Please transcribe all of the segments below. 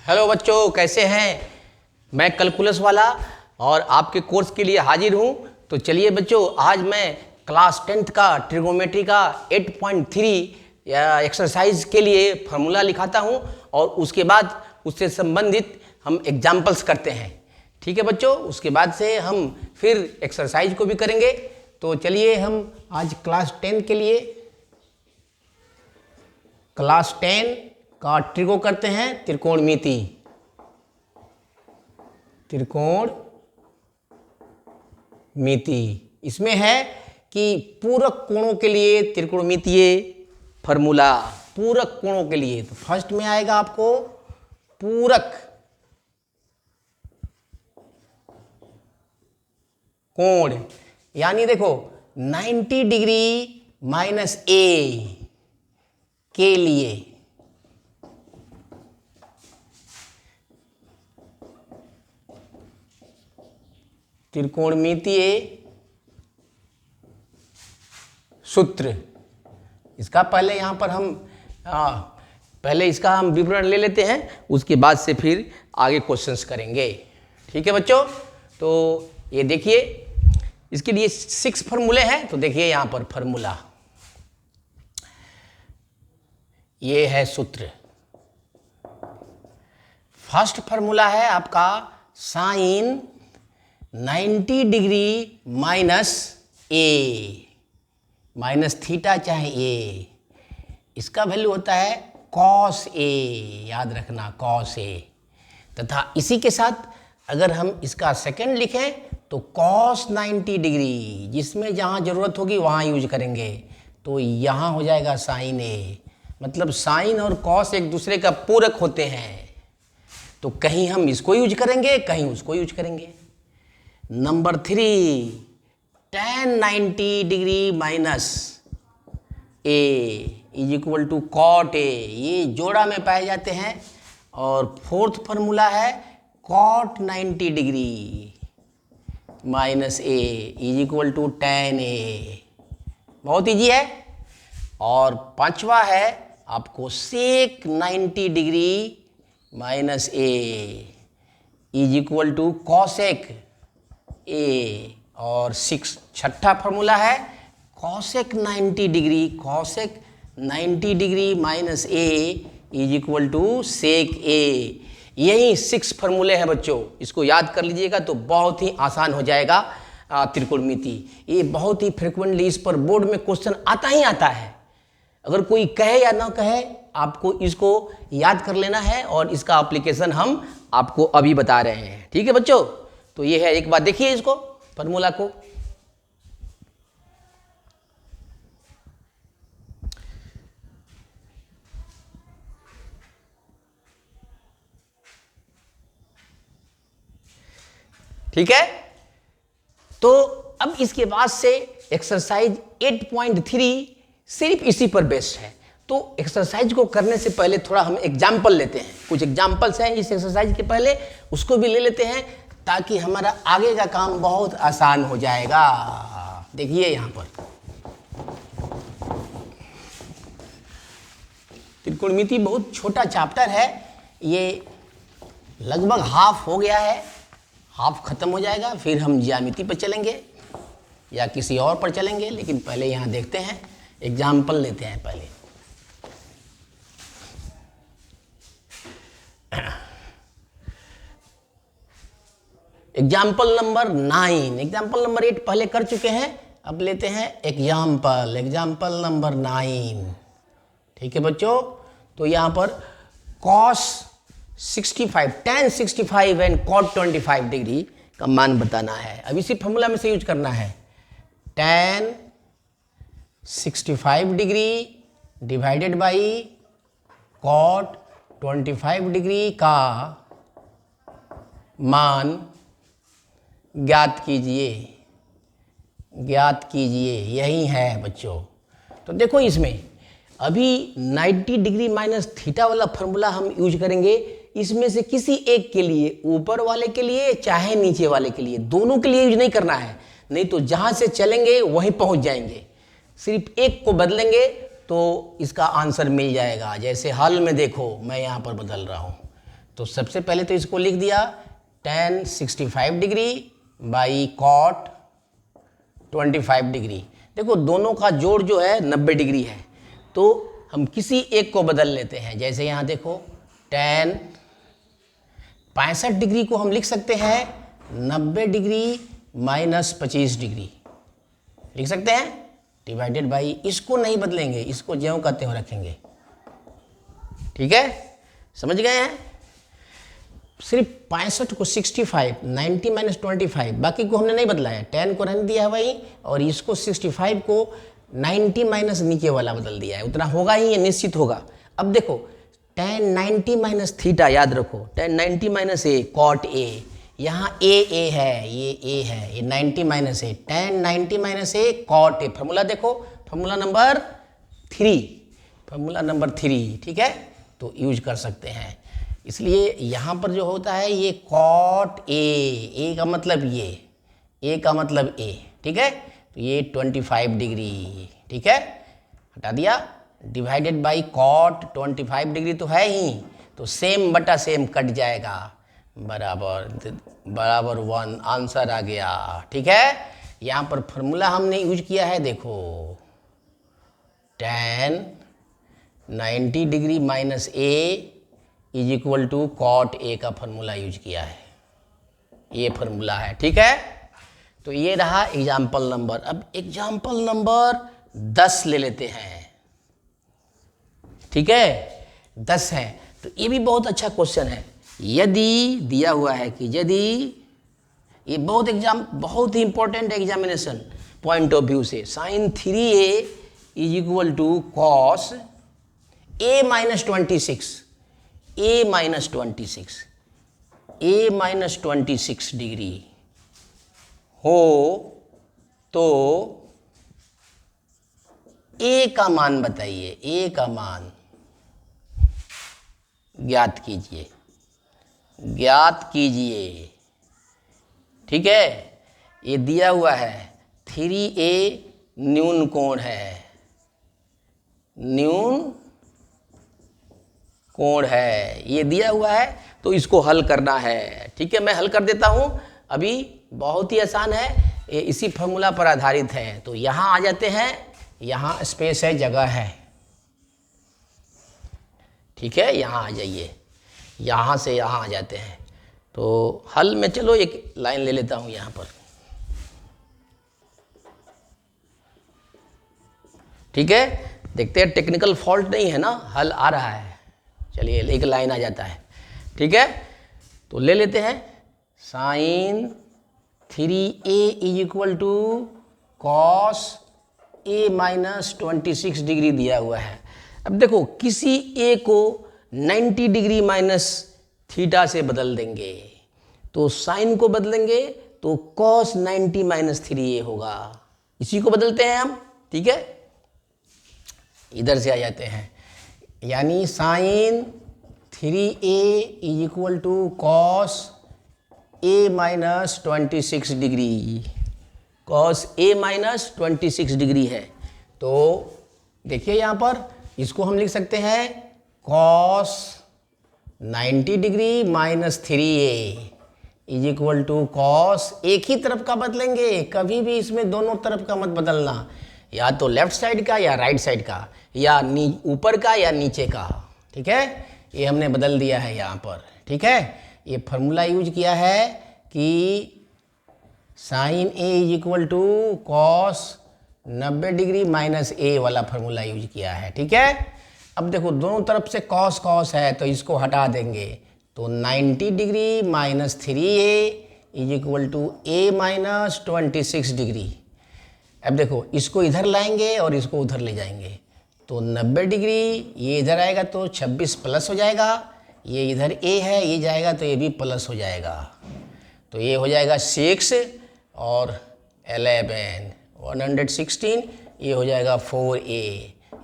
Hello बच्चों, कैसे हैं? मैं कैलकुलस वाला और आपके कोर्स के लिए हाजिर हूं। तो चलिए बच्चों, आज मैं क्लास 10th का ट्रिगोनोमेट्री का 8.3 एक्सरसाइज के लिए फार्मूला लिखाता हूं और उसके बाद उससे संबंधित हम एग्जाम्पल्स करते हैं। ठीक है बच्चों, उसके बाद से हम फिर एक्सरसाइज को भी करेंगे। तो चलिए हम आज क्लास 10 के लिए क्लास 10 का ट्रिगो करते हैं, त्रिकोणमिति। इसमें है कि पूरक कोणों के लिए त्रिकोणमितीय फार्मूला। पूरक कोणों के लिए तो फर्स्ट में आएगा आपको पूरक कोण, यानी देखो 90 डिग्री माइनस ए के लिए त्रिकोणमितीय सूत्र। इसका पहले यहां पर हम पहले इसका हम विवरण ले लेते हैं, उसके बाद से फिर आगे क्वेश्चंस करेंगे। ठीक है बच्चों, तो ये देखिए इसके लिए 6 फार्मूले हैं। तो देखिए यहां पर फार्मूला, ये है सूत्र। फर्स्ट फार्मूला है आपका साइन 90 डिग्री माइनस ए, माइनस थीटा चाहे ए, इसका वैल्यू होता है कॉस ए, याद रखना कॉस ए। तथा इसी के साथ अगर हम इसका सेकंड लिखें तो कॉस 90 डिग्री, जिसमें जहाँ ज़रूरत होगी वहाँ यूज करेंगे। तो यहाँ हो जाएगा साइन ए। मतलब साइन और कॉस एक दूसरे का पूरक होते हैं, तो कहीं हम इसको यूज करेंगे, कहीं उसको यूज करेंगे। Number 3 tan 90 degree minus A is equal to cot a, ये जोड़ा में पाए जाते हैं। और फोर्थ फार्मूला है cot 90 degree minus A is equal to tan a, बहुत इजी है। और पांचवा है आपको sec 90 degree minus A is equal to cosec a. और छठा फार्मूला है cosec 90 degree minus A is equal to sec a. यही 6 फार्मूले हैं बच्चों, इसको याद कर लीजिएगा तो बहुत ही आसान हो जाएगा त्रिकोणमिति। ये बहुत ही फ्रिक्वेंटली इस पर बोर्ड में क्वेश्चन आता ही आता है। अगर कोई कहे या ना कहे, आपको इसको याद कर लेना है और इसका एप्लीकेशन हम आपको अभी बता रहे हैं। ठीक है बच्चों, तो ये है, एक बार देखिए इसको फार्मूला को। ठीक है, तो अब इसके बाद से एक्सरसाइज 8.3 सिर्फ इसी पर बेस्ड है। तो एक्सरसाइज को करने से पहले थोड़ा हम एग्जाम्पल लेते हैं। कुछ एग्जाम्पल्स हैं इस एक्सरसाइज के पहले, उसको भी ले लेते हैं ताकि हमारा आगे का काम बहुत आसान हो जाएगा। देखिए यहाँ पर त्रिकोणमिति बहुत छोटा चैप्टर है, ये लगभग हाफ हो गया है, हाफ खत्म हो जाएगा, फिर हम ज्यामिति पर चलेंगे या किसी और पर चलेंगे। लेकिन पहले यहाँ देखते हैं, एग्जाम्पल लेते हैं पहले। एग्जाम्पल नंबर 9, एग्जाम्पल नंबर 8 पहले कर चुके हैं, अब लेते हैं एग्जाम्पल नंबर 9। ठीक है बच्चों, तो यहाँ पर cos 65, tan 65 and cot 25 degree का मान बताना है। अब इसी फॉर्मूला में से यूज करना है। tan 65 degree divided by cot 25 degree का मान ज्ञात कीजिए। यही है बच्चों। तो देखो इसमें अभी 90 डिग्री माइनस थीटा वाला फार्मूला हम यूज करेंगे। इसमें से किसी एक के लिए, ऊपर वाले के लिए चाहे नीचे वाले के लिए, दोनों के लिए यूज नहीं करना है, नहीं तो जहाँ से चलेंगे वहीं पहुँच जाएंगे। सिर्फ एक को बदलेंगे तो इसका आंसर मिल जाएगा। जैसे हल में देखो, मैं यहाँ पर बदल रहा हूँ, तो सबसे पहले तो इसको लिख दिया tan 65 degree by cot 25 degree. देखो दोनों का जोड़ जो है 90 डिग्री है, तो हम किसी एक को बदल लेते हैं। जैसे यहाँ देखो tan 65 डिग्री को हम लिख सकते हैं 90 डिग्री माइनस 25 डिग्री लिख सकते हैं, डिवाइडेड बाई, इसको नहीं बदलेंगे, इसको ज्यों का त्यों रखेंगे। ठीक है, समझ गए हैं। सिर्फ 65 को 65, 90 माइनस 25, बाकी को हमने नहीं बदला है, 10 को रहने दिया है वही, और इसको 65 को 90 माइनस नीचे वाला बदल दिया है। उतना होगा ही, ये निश्चित होगा। अब देखो tan 90 माइनस थीटा, याद रखो tan 90 माइनस ए cot ए, यहाँ ए है, ये ए है, ये 90 माइनस ए, tan 90 माइनस ए cot ए। फॉर्मूला देखो, फॉर्मूला नंबर 3, फॉर्मूला नंबर 3, ठीक है, तो यूज कर सकते हैं। इसलिए यहाँ पर जो होता है ये cot ए का मतलब ये, ए का मतलब ए, ठीक है, तो ये 25 डिग्री, ठीक है, हटा दिया, डिवाइडेड बाई cot 25 डिग्री तो है ही, तो सेम बटा सेम कट जाएगा, बराबर 1, आंसर आ गया। ठीक है, यहाँ पर फॉर्मूला हमने यूज किया है, देखो tan 90 degree minus A is equal to cot A का फॉर्मूला यूज किया है, ये फॉर्मूला है। ठीक है, तो ये रहा एग्जाम्पल नंबर। अब एग्जाम्पल नंबर 10 ले लेते हैं। ठीक है, 10 है, तो ये भी बहुत अच्छा क्वेश्चन है। यदि दिया हुआ है कि यदि, ये बहुत ही important examination point of view से, sin 3a is equal to cos a minus 26, a minus 26 degree हो तो a का मान बताइए, a का मान ज्ञात कीजिए। ठीक है, ये दिया हुआ है 3a न्यून कोण है, ये दिया हुआ है, तो इसको हल करना है। ठीक है, मैं हल कर देता हूँ अभी, बहुत ही आसान है, ये इसी फॉर्मूला पर आधारित है। तो यहाँ आ जाते हैं, यहाँ स्पेस है, जगह है। ठीक है, यहाँ आ जाइए, यहाँ से यहाँ आ जाते हैं। तो हल में चलो एक लाइन ले लेता हूँ यहाँ पर। ठीक है, देखते हैं टेक्निकल फॉल्ट नहीं है ना, हल आ रहा है। चलिए एक लाइन आ जाता है। ठीक है, तो ले लेते हैं sin 3a is equal to cos a minus 26 degree दिया हुआ है। अब देखो किसी a को 90 डिग्री माइनस थीटा से बदल देंगे, तो साइन को बदलेंगे तो cos 90 माइनस 3a होगा, इसी को बदलते हैं हम। ठीक है, इधर से आ जाते हैं, यानी sin 3a is equal to cos a minus 26 degree, cos a minus 26 degree है। तो देखिए यहाँ पर इसको हम लिख सकते हैं cos 90 degree minus 3a is equal to cos, एक ही तरफ का बदलेंगे, कभी भी इसमें दोनों तरफ का मत बदलना, या तो लेफ्ट साइड का या राइट साइड का, या ऊपर का या नीचे का। ठीक है, ये हमने बदल दिया है यहाँ पर। ठीक है, ये फॉर्मूला यूज किया है कि sin a is equal to cos 90 degree minus a वाला फॉर्मूला यूज किया है। ठीक है, अब देखो दोनों तरफ से cos है, तो इसको हटा देंगे, तो 90 degree minus 3a is equal to a minus 26 degree. अब देखो इसको इधर लाएंगे और इसको उधर ले जाएंगे, तो 90 डिग्री ये इधर आएगा तो 26 प्लस हो जाएगा, ये इधर a है, ये जाएगा तो ये भी प्लस हो जाएगा, तो ये हो जाएगा 6 और 11 116, ये हो जाएगा 4a,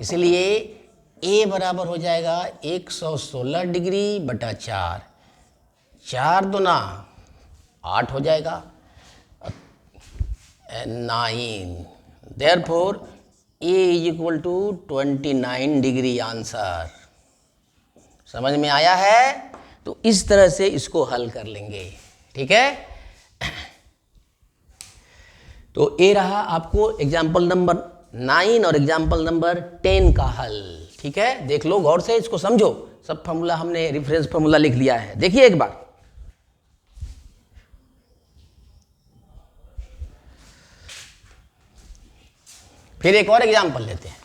इसलिए a बराबर हो जाएगा 116 डिग्री बटा 4, 4 दूना 8 हो जाएगा, 9, therefore a is equal to 29 degree answer. समझ में आया है? तो इस तरह से इसको हल कर लेंगे, ठीक है। तो ये रहा आपको एग्जाम्पल नंबर 9 और एग्जाम्पल नंबर 10 का हल, ठीक है। देख लो गौर से, इसको समझो। सब फार्मूला हमने रेफरेंस फार्मूला लिख लिया है, देखिए एक बार। फिर एक और एग्जाम्पल लेते हैं।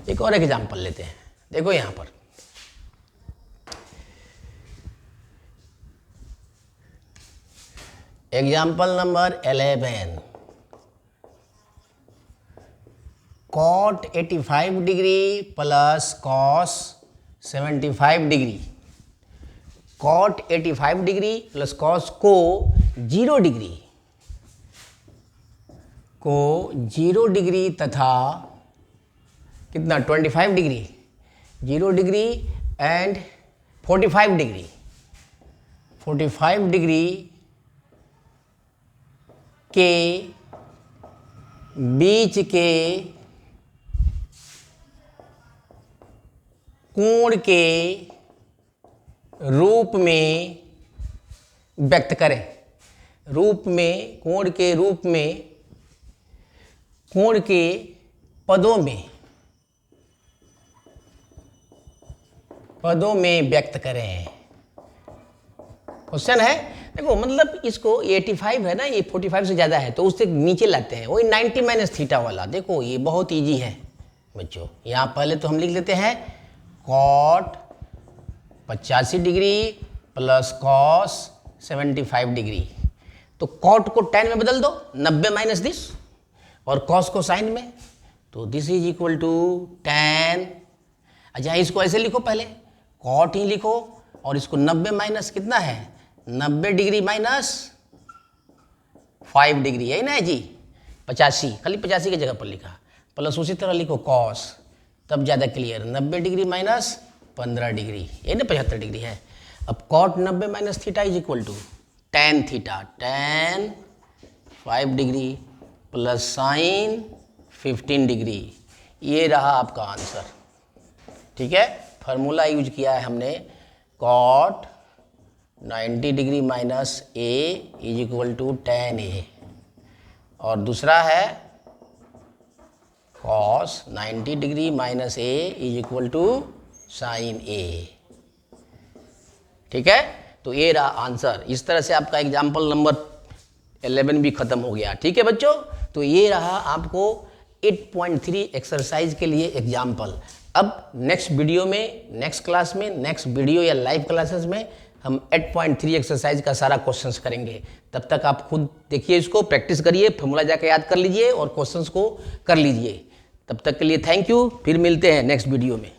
एक और एग्जाम्पल लेते हैं, देखो यहां पर example number 11, cot 85 degree plus cos 75 degree. Cot 85 degree plus cos को 0 डिग्री तथा कितना 25 degree, 0 degree and 45 degree, 45 degree के बीच के कोण के रूप में व्यक्त करें। रूप में, कोण के रूप में, कोण के पदों में व्यक्त करें। क्वेश्चन है, देखो मतलब इसको 85 है ना, ये 45 से ज़्यादा है तो उससे नीचे लाते हैं, वही 90 माइनस थीटा वाला। देखो ये बहुत इजी है बच्चों। यहाँ पहले तो हम लिख लेते हैं cot 85 degree plus cos 75 degree. तो कॉट को tan में बदल दो, 90 माइनस दिस, और कॉस को साइन में, तो this is equal to tan। अच्छा इसको ऐसे लिखो, पहले कॉट ही लिखो और इसको 90 माइनस कितना है, 90 डिग्री माइनस 5 डिग्री है ना जी, 85, खाली 85 की जगह पर लिखा, प्लस उसी तरह लिखो कॉस, तब ज़्यादा क्लियर, 90 डिग्री माइनस 15 डिग्री, ये ना 75 डिग्री है। अब cot 90 minus theta is equal to tan theta, tan 5 degree plus sine 15 degree. ये रहा आपका आंसर, ठीक है। फार्मूला यूज किया है हमने, cot 90 degree minus A is equal to tan a, और दूसरा है cos 90 degree minus A is equal to sine a, ठीक है। तो ये रहा आंसर। इस तरह से आपका एग्जाम्पल नंबर 11 भी खत्म हो गया, ठीक है बच्चों। तो ये रहा आपको 8.3 एक्सरसाइज के लिए एग्जाम्पल। अब नेक्स्ट वीडियो में, नेक्स्ट क्लास में, नेक्स्ट वीडियो या लाइव क्लासेस में हम 8.3 एक्सरसाइज का सारा क्वेश्चंस करेंगे। तब तक आप खुद देखिए, इसको प्रैक्टिस करिए, फॉर्मूला जाके याद कर लीजिए और क्वेश्चंस को कर लीजिए। तब तक के लिए थैंक यू, फिर मिलते हैं नेक्स्ट वीडियो में।